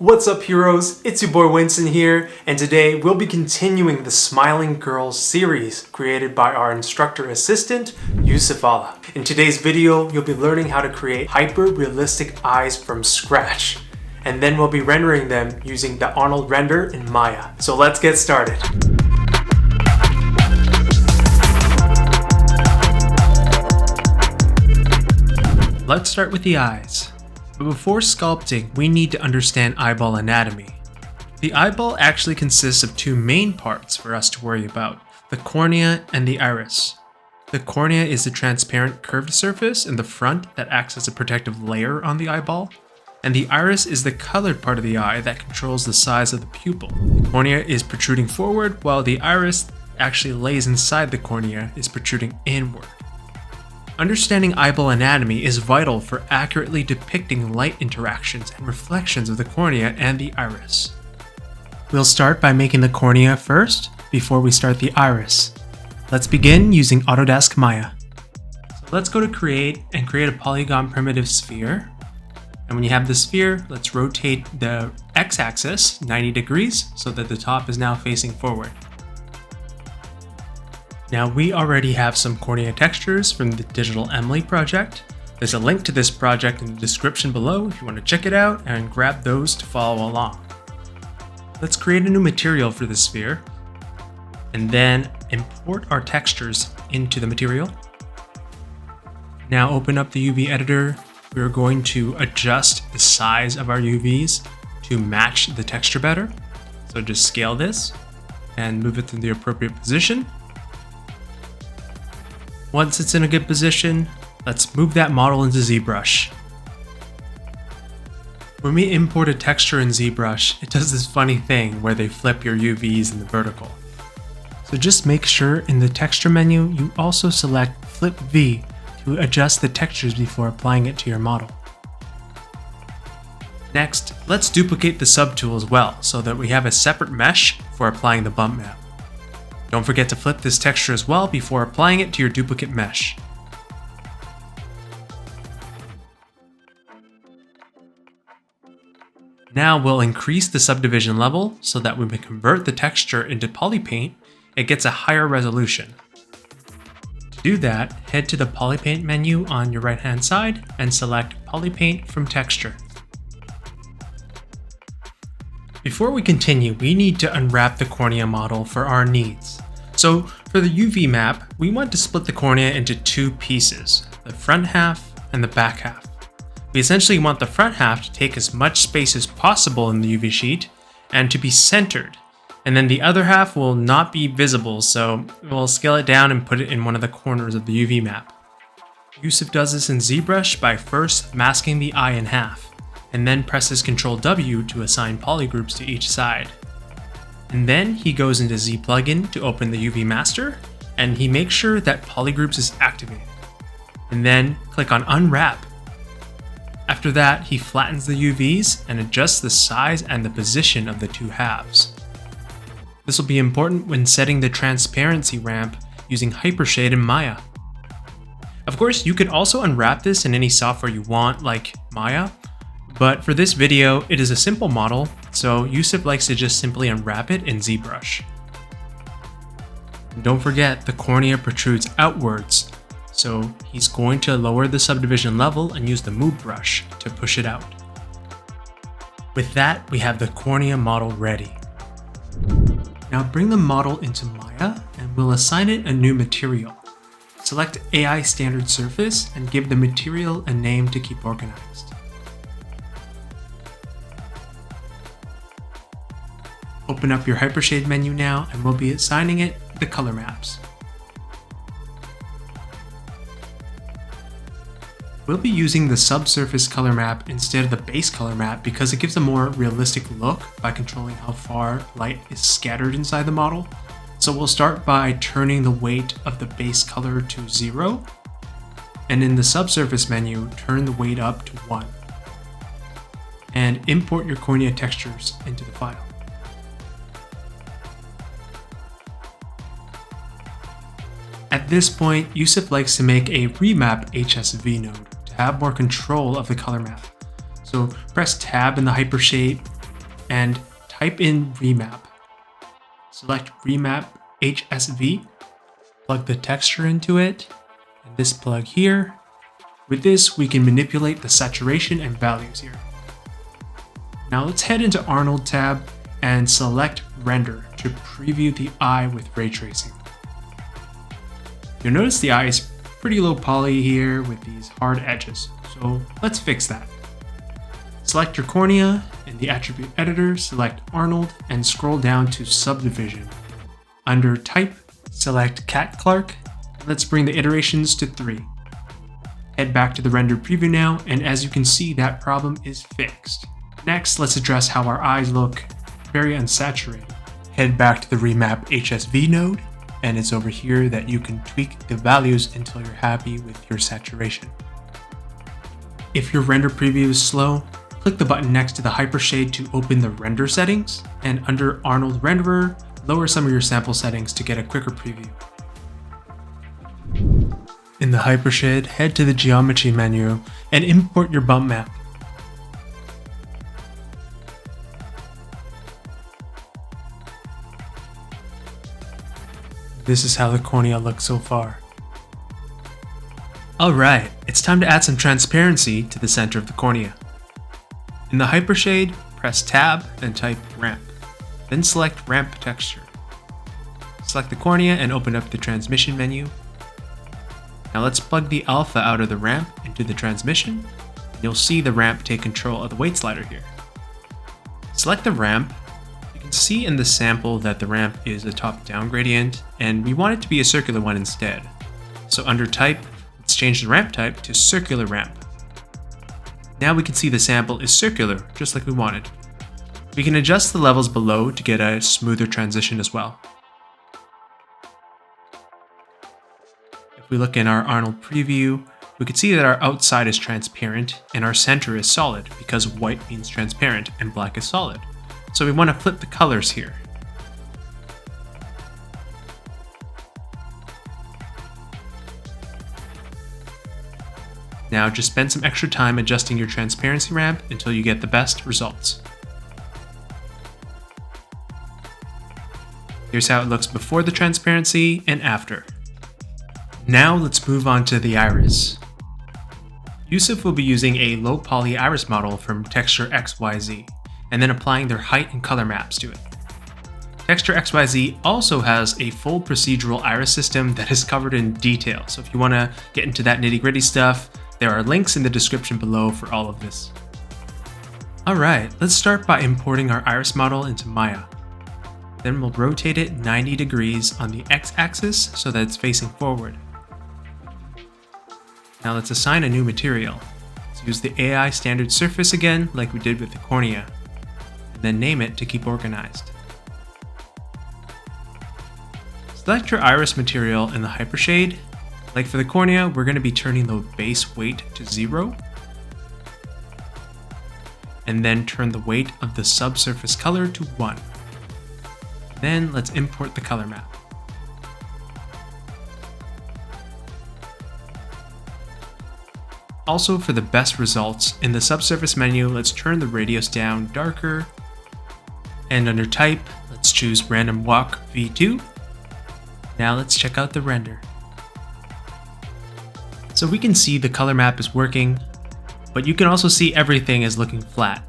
What's up, heroes? It's your boy Winson here, and today we'll be continuing the Smiling Girls series created by our instructor assistant, Youssef Alaa. In today's video, you'll be learning how to create hyper-realistic eyes from scratch, and then we'll be rendering them using the Arnold render in Maya. So let's get started. Let's start with the eyes. But before sculpting, we need to understand eyeball anatomy. The eyeball actually consists of two main parts for us to worry about, the cornea and the iris. The cornea is the transparent curved surface in the front that acts as a protective layer on the eyeball, and the iris is the colored part of the eye that controls the size of the pupil. The cornea is protruding forward, while the iris actually lays inside the cornea is protruding inward. Understanding eyeball anatomy is vital for accurately depicting light interactions and reflections of the cornea and the iris. We'll start by making the cornea first, before we start the iris. Let's begin using Autodesk Maya. So let's go to Create and create a polygon primitive sphere. And when you have the sphere, let's rotate the x-axis 90 degrees so that the top is now facing forward. Now we already have some cornea textures from the Digital Emily project. There's a link to this project in the description below if you want to check it out and grab those to follow along. Let's create a new material for the sphere and then import our textures into the material. Now open up the UV editor. We're going to adjust the size of our UVs to match the texture better. So just scale this and move it to the appropriate position. Once it's in a good position, let's move that model into ZBrush. When we import a texture in ZBrush, it does this funny thing where they flip your UVs in the vertical. So just make sure in the texture menu, you also select Flip V to adjust the textures before applying it to your model. Next, let's duplicate the subtool as well so that we have a separate mesh for applying the bump map. Don't forget to flip this texture as well before applying it to your duplicate mesh. Now we'll increase the subdivision level so that when we convert the texture into polypaint, it gets a higher resolution. To do that, head to the polypaint menu on your right hand side and select polypaint from texture. Before we continue, we need to unwrap the cornea model for our needs. So for the UV map, we want to split the cornea into two pieces, the front half and the back half. We essentially want the front half to take as much space as possible in the UV sheet and to be centered. And then the other half will not be visible, so we'll scale it down and put it in one of the corners of the UV map. Youssef does this in ZBrush by first masking the eye in half, and then presses Ctrl W to assign polygroups to each side. And then he goes into Z plugin to open the UV master, and he makes sure that polygroups is activated. And then click on unwrap. After that, he flattens the UVs and adjusts the size and the position of the two halves. This will be important when setting the transparency ramp using Hypershade in Maya. Of course, you could also unwrap this in any software you want, like Maya. But for this video, it is a simple model, so Youssef likes to just simply unwrap it in ZBrush. And don't forget, the cornea protrudes outwards, so he's going to lower the subdivision level and use the move brush to push it out. With that, we have the cornea model ready. Now bring the model into Maya and we'll assign it a new material. Select AI Standard Surface and give the material a name to keep organized. Open up your Hypershade menu now and we'll be assigning it the color maps. We'll be using the subsurface color map instead of the base color map because it gives a more realistic look by controlling how far light is scattered inside the model. So we'll start by turning the weight of the base color to 0, and in the subsurface menu, turn the weight up to 1. And import your cornea textures into the file. At this point, Youssef likes to make a remap HSV node to have more control of the color map. So press Tab in the Hypershade and type in remap. Select remap HSV, plug the texture into it, and this plug here. With this, we can manipulate the saturation and values here. Now let's head into Arnold tab and select render to preview the eye with ray tracing. You'll notice the eye is pretty low poly here with these hard edges, so let's fix that. Select your cornea, in the attribute editor, select Arnold and scroll down to subdivision. Under type, select Cat Clark, and let's bring the iterations to 3. Head back to the render preview now, and as you can see, that problem is fixed. Next, let's address how our eyes look very unsaturated. Head back to the remap HSV node, and it's over here that you can tweak the values until you're happy with your saturation. If your render preview is slow, click the button next to the hypershade to open the render settings, and under Arnold Renderer, lower some of your sample settings to get a quicker preview. In the hypershade, head to the geometry menu and import your bump map. This is how the cornea looks so far. Alright, it's time to add some transparency to the center of the cornea. In the hypershade, press Tab and type Ramp. Then select Ramp Texture. Select the cornea and open up the transmission menu. Now let's plug the alpha out of the ramp into the transmission. You'll see the ramp take control of the weight slider here. Select the ramp. You can see in the sample that the ramp is a top-down gradient, and we want it to be a circular one instead. So under Type, let's change the ramp type to Circular Ramp. Now we can see the sample is circular, just like we wanted. We can adjust the levels below to get a smoother transition as well. If we look in our Arnold preview, we can see that our outside is transparent and our center is solid because white means transparent and black is solid. So we want to flip the colors here. Now just spend some extra time adjusting your transparency ramp until you get the best results. Here's how it looks before the transparency and after. Now let's move on to the iris. Youssef will be using a low poly iris model from Texture XYZ, and then applying their height and color maps to it. Texture XYZ also has a full procedural iris system that is covered in detail, so if you want to get into that nitty-gritty stuff, there are links in the description below for all of this. Alright, let's start by importing our iris model into Maya. Then we'll rotate it 90 degrees on the x-axis so that it's facing forward. Now let's assign a new material. Let's use the AI standard surface again, like we did with the cornea, and then name it to keep organized. Select your iris material in the hypershade. Like for the cornea, we're going to be turning the base weight to 0, and then turn the weight of the subsurface color to 1. Then let's import the color map. Also, for the best results, in the subsurface menu, let's turn the radius down darker, and under type, let's choose random walk v2. Now let's check out the render. So we can see the color map is working, but you can also see everything is looking flat.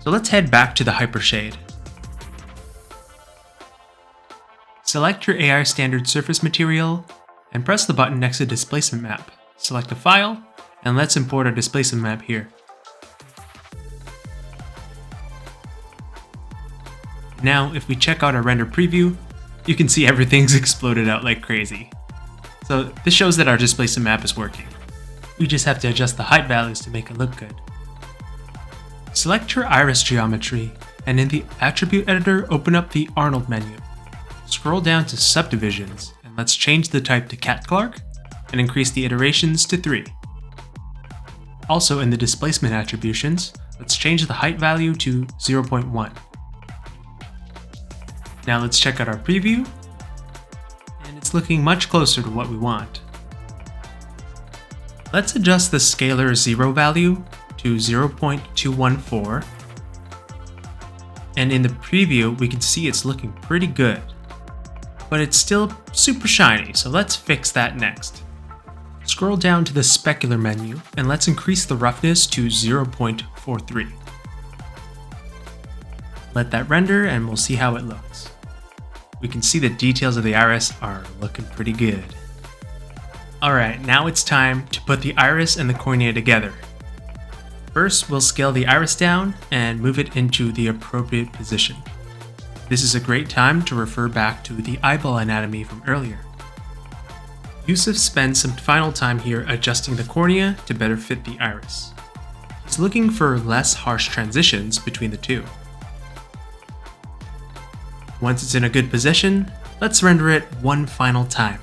So let's head back to the hypershade. Select your AI standard surface material and press the button next to displacement map. Select a file, and let's import our displacement map here. Now, if we check out our render preview, you can see everything's exploded out like crazy. So this shows that our displacement map is working. We just have to adjust the height values to make it look good. Select your iris geometry, and in the attribute editor, open up the Arnold menu. Scroll down to subdivisions, and let's change the type to Cat Clark, and increase the iterations to 3. Also in the displacement attributions, let's change the height value to 0.1. Now let's check out our preview, and it's looking much closer to what we want. Let's adjust the scalar 0 value to 0.214, and in the preview we can see it's looking pretty good. But it's still super shiny, so let's fix that next. Scroll down to the specular menu and let's increase the roughness to 0.43. Let that render and we'll see how it looks. We can see the details of the iris are looking pretty good. Alright, now it's time to put the iris and the cornea together. First, we'll scale the iris down and move it into the appropriate position. This is a great time to refer back to the eyeball anatomy from earlier. Youssef spends some final time here adjusting the cornea to better fit the iris. He's looking for less harsh transitions between the two. Once it's in a good position, let's render it one final time.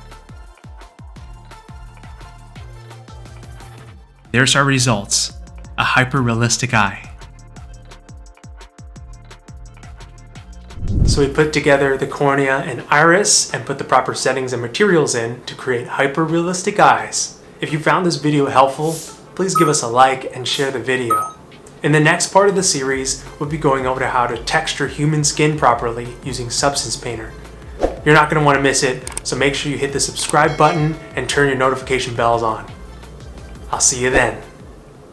There's our results, a hyper-realistic eye. So we put together the cornea and iris and put the proper settings and materials in to create hyper-realistic eyes. If you found this video helpful, please give us a like and share the video. In the next part of the series, we'll be going over to how to texture human skin properly using Substance Painter. You're not going to want to miss it, so make sure you hit the subscribe button and turn your notification bells on. I'll see you then.